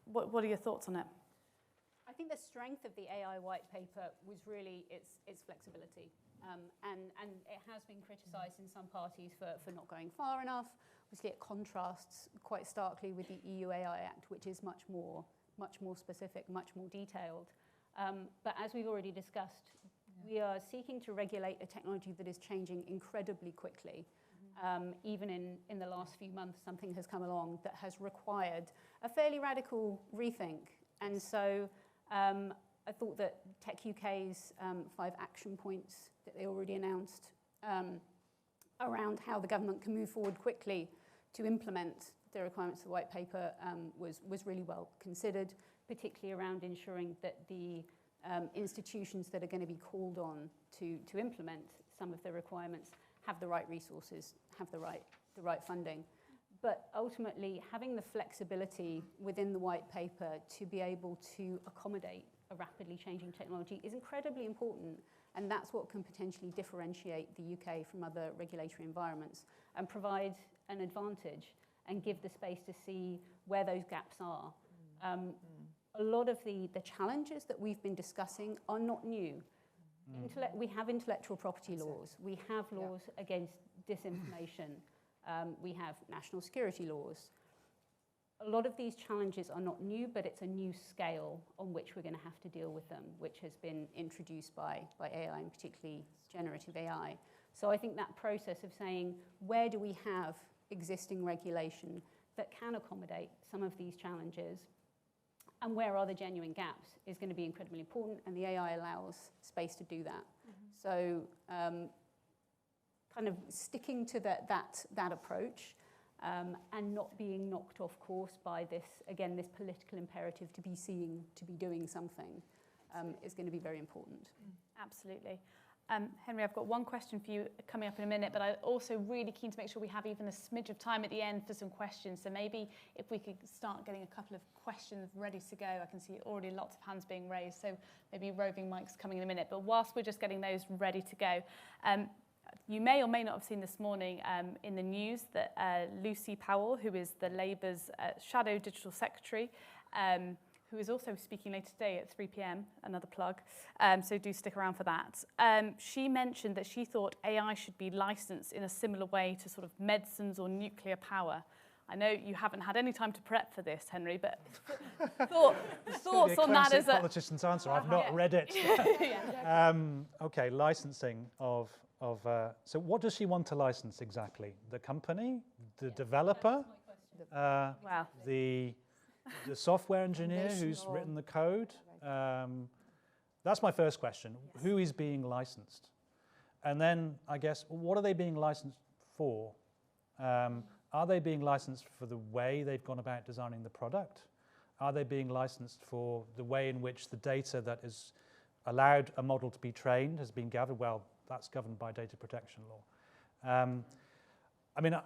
What are your thoughts on it? I think the strength of the AI white paper was really its flexibility. And it has been criticised in some parties for not going far enough. Obviously, it contrasts quite starkly with the EU AI Act, which is much more specific, much more detailed. But as we've already discussed, we are seeking to regulate a technology that is changing incredibly quickly. Even in the last few months, something has come along that has required a fairly radical rethink. And so I thought that Tech UK's 5 action points that they already announced around how the government can move forward quickly to implement the requirements of the white paper was really well considered, particularly around ensuring that the institutions that are going to be called on to implement some of the requirements have the right resources, have the right funding. But ultimately, having the flexibility within the white paper to be able to accommodate a rapidly changing technology is incredibly important, and that's what can potentially differentiate the UK from other regulatory environments and provide an advantage and give the space to see where those gaps are. A lot of the challenges that we've been discussing are not new. We have intellectual property laws. We have laws against disinformation. We have national security laws. A lot of these challenges are not new, but it's a new scale on which we're going to have to deal with them, which has been introduced by AI, and particularly generative AI. So I think that process of saying, where do we have existing regulation that can accommodate some of these challenges, and where are the genuine gaps, is going to be incredibly important, and the AI allows space to do that. So kind of sticking to that approach and not being knocked off course by this political imperative to be doing something is going to be very important. Absolutely. Henry, I've got one question for you coming up in a minute, but I'm also really keen to make sure we have even a smidge of time at the end for some questions. So maybe if we could start getting a couple of questions ready to go. I can see already lots of hands being raised, so maybe roving mics coming in a minute. But whilst we're just getting those ready to go, you may or may not have seen this morning in the news that Lucy Powell, who is the Labour's Shadow Digital Secretary, who is also speaking later today at 3 p.m, another plug, so do stick around for that. She mentioned that she thought AI should be licensed in a similar way to sort of medicines or nuclear power. I know you haven't had any time to prep for this, Henry, but thoughts on that as a politician's answer. I've not read it. Okay, licensing of. So what does she want to license exactly? The company, the developer, the software engineer who's written the code? That's my first question. Yes. Who is being licensed? And then I guess, what are they being licensed for? Are they being licensed for the way they've gone about designing the product? Are they being licensed for the way in which the data that has allowed a model to be trained has been gathered? Well, that's governed by data protection law. I mean,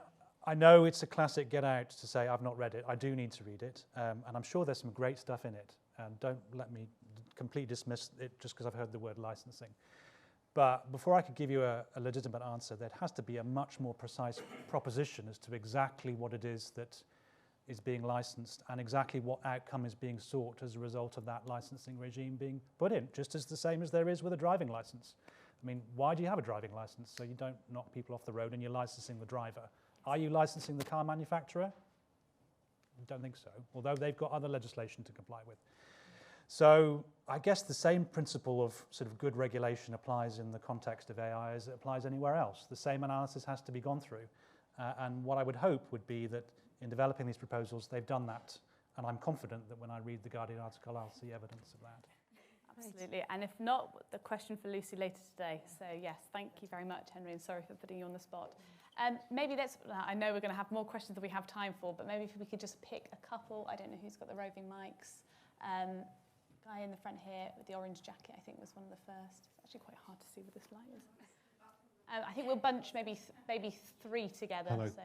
I know it's a classic get out to say, I've not read it. I do need to read it. And I'm sure there's some great stuff in it. And don't let me completely dismiss it just because I've heard the word licensing. But before I could give you a legitimate answer, there has to be a much more precise proposition as to exactly what it is that is being licensed and exactly what outcome is being sought as a result of that licensing regime being put in, just as the same as there is with a driving license. I mean, why do you have a driving license? So you don't knock people off the road and you're licensing the driver. Are you licensing the car manufacturer? I don't think so, although they've got other legislation to comply with. So I guess the same principle of sort of good regulation applies in the context of AI as it applies anywhere else. The same analysis has to be gone through. And what I would hope would be that in developing these proposals, they've done that. And I'm confident that when I read the Guardian article, I'll see evidence of that. Absolutely. And if not, the question for Lucy later today. So yes, thank you very much, Henry, and sorry for putting you on the spot. Maybe I know we're going to have more questions than we have time for, but maybe if we could just pick a couple. I don't know who's got the roving mics. Guy in the front here with the orange jacket, I think, was one of the first. It's actually quite hard to see with this light, isn't it? I think we'll bunch maybe three together. Hello. So,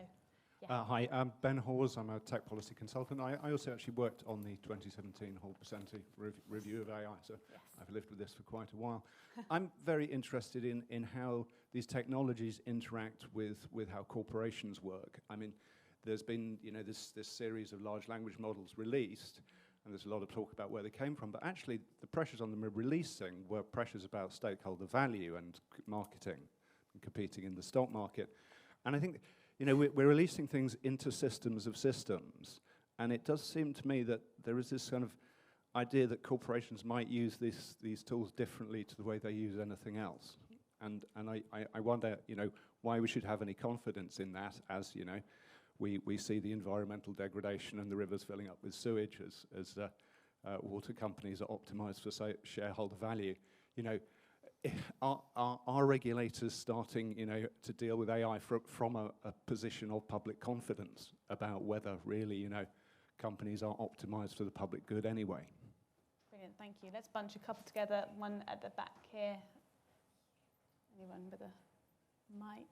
yeah. Hi, I'm Ben Hawes. I'm a tech policy consultant. I also actually worked on the 2017 Hall Presenti review of AI, so yes. I've lived with this for quite a while. I'm very interested in how these technologies interact with how corporations work. I mean, there's been this series of large language models released, and there's a lot of talk about where they came from, but actually the pressures on them releasing were pressures about stakeholder value and marketing and competing in the stock market. And I think, we're releasing things into systems of systems, and it does seem to me that there is this kind of idea that corporations might use these tools differently to the way they use anything else. And I wonder, why we should have any confidence in that as, we see the environmental degradation and the rivers filling up with sewage as water companies are optimized for, say, shareholder value. Are regulators starting, to deal with AI from a position of public confidence about whether really, companies are optimized for the public good anyway? Brilliant, thank you. Let's bunch a couple together. One at the back here. Anyone with a mic?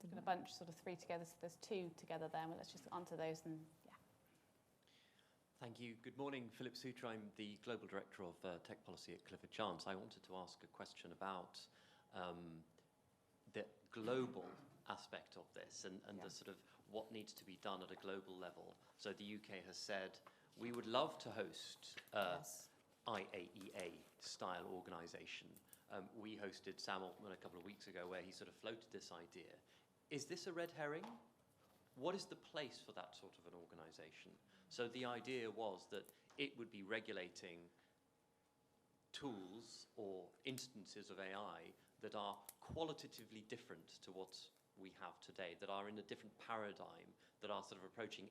I'm going to bunch sort of three together, so there's two together there. Well, let's just answer those and yeah. Thank you. Good morning, Philip Suter. I'm the Global Director of Tech Policy at Clifford Chance. I wanted to ask a question about the global aspect of this and the sort of what needs to be done at a global level. So the UK has said, we would love to host IAEA-style organisation. We hosted Sam Altman a couple of weeks ago where he sort of floated this idea. Is this a red herring? What is the place for that sort of an organisation? So the idea was that it would be regulating tools or instances of AI that are qualitatively different to what we have today, that are in a different paradigm, that are sort of approaching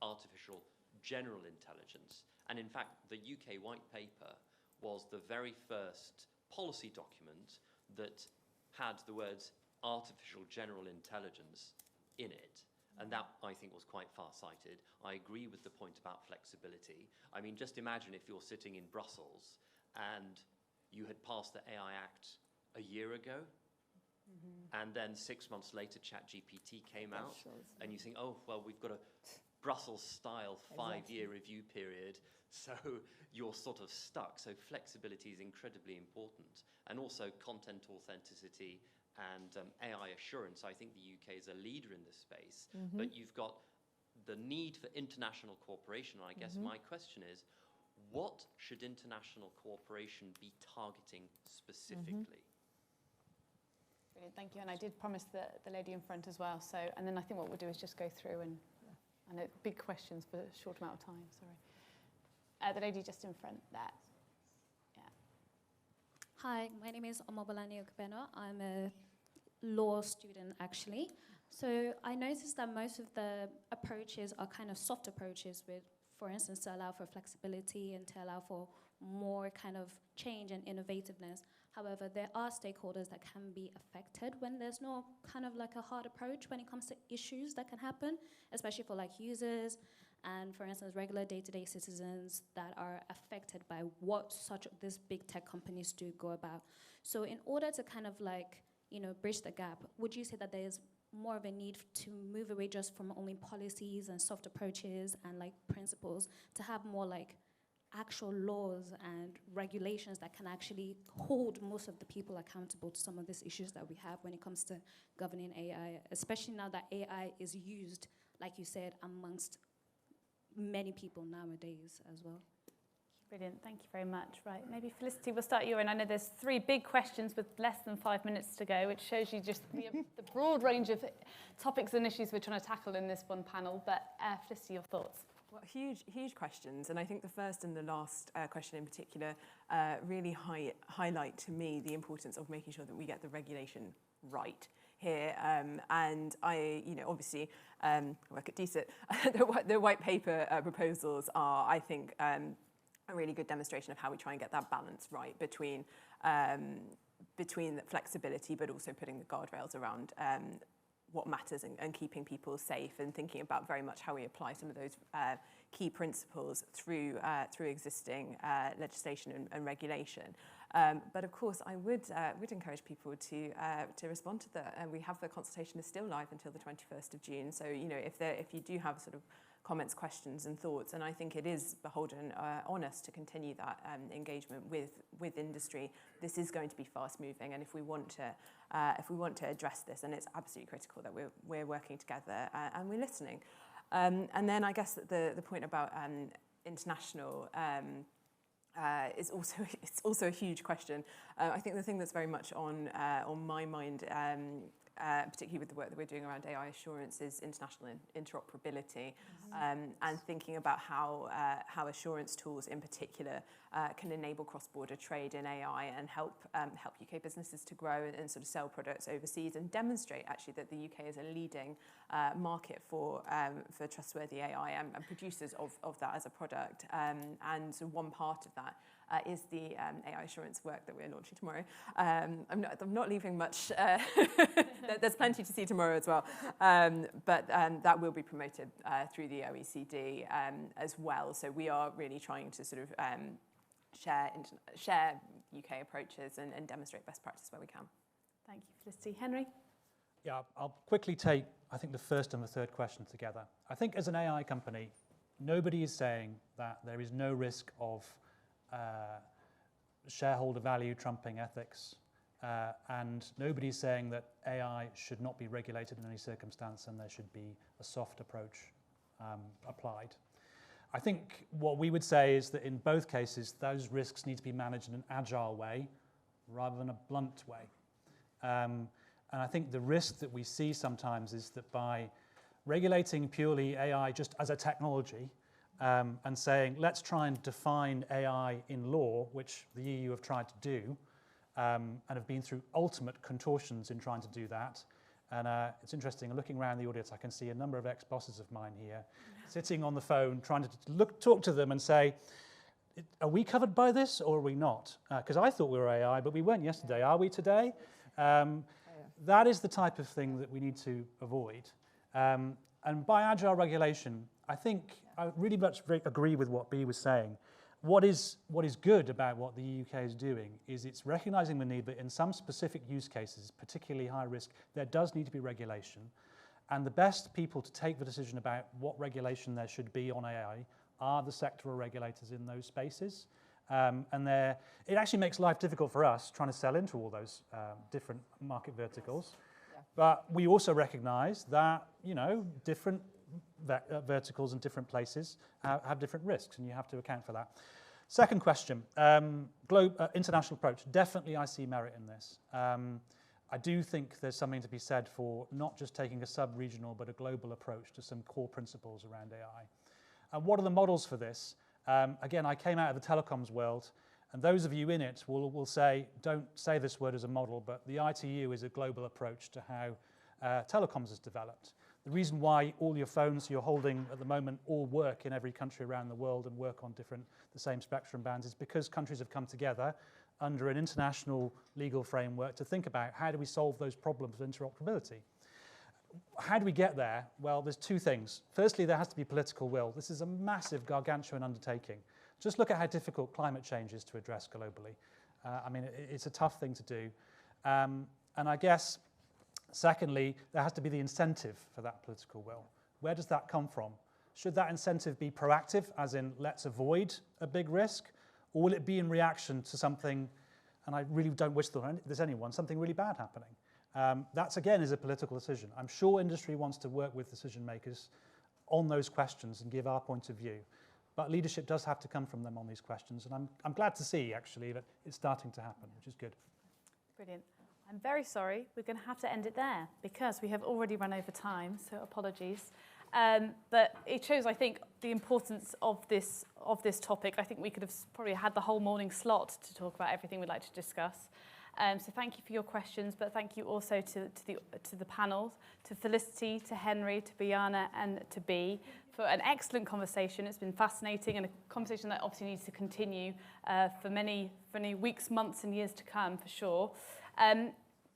artificial general intelligence. And in fact, the UK White Paper was the very first policy document that had the words artificial general intelligence in it. And that, I think, was quite far-sighted. I agree with the point about flexibility. I mean, just imagine if you're sitting in Brussels and you had passed the AI Act a year ago, and then 6 months later ChatGPT came out, and you think, oh, well, we've got a Brussels-style 5-year review period, so you're sort of stuck. So flexibility is incredibly important. And also content authenticity and AI assurance. I think the UK is a leader in this space, but you've got the need for international cooperation. I guess my question is, what should international cooperation be targeting specifically? Brilliant, thank you. And I did promise the lady in front as well. So, and then I think what we'll do is just go through and I know big questions for a short amount of time. Sorry, the lady just in front there. Yeah. Hi, my name is Bojana. I'm a law student actually. So I noticed that most of the approaches are kind of soft approaches with, for instance, to allow for flexibility and to allow for more kind of change and innovativeness. However, there are stakeholders that can be affected when there's no kind of like a hard approach when it comes to issues that can happen, especially for like users and, for instance, regular day-to-day citizens that are affected by what these big tech companies do go about. So in order to kind of like, you know, bridge the gap, would you say that there's more of a need to move away just from only policies and soft approaches and like principles to have more like actual laws and regulations that can actually hold most of the people accountable to some of these issues that we have when it comes to governing AI, especially now that AI is used, like you said, amongst many people nowadays as well. Brilliant, thank you very much. Right, maybe Felicity, we'll start you, and I know there's 3 big questions with less than 5 minutes to go, which shows you just the broad range of topics and issues we're trying to tackle in this one panel, but Felicity, your thoughts? Well, huge questions, and I think the first and the last question in particular really highlight to me the importance of making sure that we get the regulation right here. And I, you know, obviously I work at DSIT. The white paper proposals are, I think, a really good demonstration of how we try and get that balance right between the flexibility, but also putting the guardrails around what matters and keeping people safe, and thinking about very much how we apply some of those key principles through existing legislation and regulation. But of course, I would encourage people to respond to that. We have the consultation is still live until the 21st of June. So you know, if you do have sort of comments, questions, and thoughts, and I think it is beholden on us to continue that engagement with industry. This is going to be fast moving, and if we want to address this, and it's absolutely critical that we're working together and we're listening. And then I guess the point about international is also a huge question. I think the thing that's very much on my mind, particularly with the work that we're doing around AI assurance, is international interoperability, and thinking about how assurance tools in particular can enable cross-border trade in AI and help UK businesses to grow and sort of sell products overseas, and demonstrate actually that the UK is a leading market for trustworthy AI and producers of that as a product. And so one part of that is the AI assurance work that we're launching tomorrow. I'm not leaving much. There's plenty to see tomorrow as well. But that will be promoted through the OECD as well. So we are really trying to sort of share UK approaches and demonstrate best practice where we can. Thank you, Felicity. Henry? Yeah, I'll quickly take, I think, the first and the third question together. I think as an AI company, nobody is saying that there is no risk of shareholder value trumping ethics, and nobody's saying that AI should not be regulated in any circumstance and there should be a soft approach applied. I think what we would say is that in both cases, those risks need to be managed in an agile way rather than a blunt way. And I think the risk that we see sometimes is that by regulating purely AI just as a technology, and saying, let's try and define AI in law, which the EU have tried to do, and have been through ultimate contortions in trying to do that. And it's interesting, looking around the audience, I can see a number of ex-bosses of mine here, sitting on the phone, trying to talk to them and say, are we covered by this or are we not? Because I thought we were AI, but we weren't yesterday. Are we today? That is the type of thing that we need to avoid. And by agile regulation, I think I really much agree with what Bea was saying. What is good about what the UK is doing is it's recognising the need that in some specific use cases, particularly high risk, there does need to be regulation. And the best people to take the decision about what regulation there should be on AI are the sectoral regulators in those spaces. And it actually makes life difficult for us trying to sell into all those different market verticals. Yeah. But we also recognise that, different verticals and different places have different risks, and you have to account for that. Second question, international approach. Definitely I see merit in this. I do think there's something to be said for not just taking a sub-regional but a global approach to some core principles around AI. And what are the models for this? Again, I came out of the telecoms world, and those of you in it will say, don't say this word as a model, but the ITU is a global approach to how telecoms is developed. The reason why all your phones you're holding at the moment all work in every country around the world and work on the same spectrum bands is because countries have come together under an international legal framework to think about how do we solve those problems of interoperability. How do we get there? Well, there's two things. Firstly, there has to be political will. This is a massive, gargantuan undertaking. Just look at how difficult climate change is to address globally. It's a tough thing to do. And I guess, secondly, there has to be the incentive for that political will. Where does that come from? Should that incentive be proactive, as in let's avoid a big risk? Or will it be in reaction to something, and I really don't wish there's anyone, something really bad happening? That, again, is a political decision. I'm sure industry wants to work with decision makers on those questions and give our point of view. But leadership does have to come from them on these questions. And I'm glad to see, actually, that it's starting to happen, which is good. Brilliant. I'm very sorry. We're going to have to end it there because we have already run over time, so apologies. But it shows, I think, the importance of this topic. I think we could have probably had the whole morning slot to talk about everything we'd like to discuss. So thank you for your questions, but thank you also to the panel, to Felicity, to Henry, to Bojana, and to Bea for an excellent conversation. It's been fascinating and a conversation that obviously needs to continue for many weeks, months, and years to come, for sure.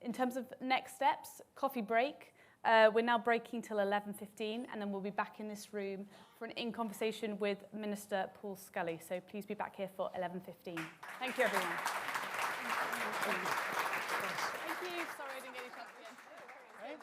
In terms of next steps, coffee break. We're now breaking till 11:15, and then we'll be back in this room for an in-conversation with Minister Paul Scully. So please be back here for 11:15. Thank you, everyone. Thank you. Sorry I didn't get any chance at the end.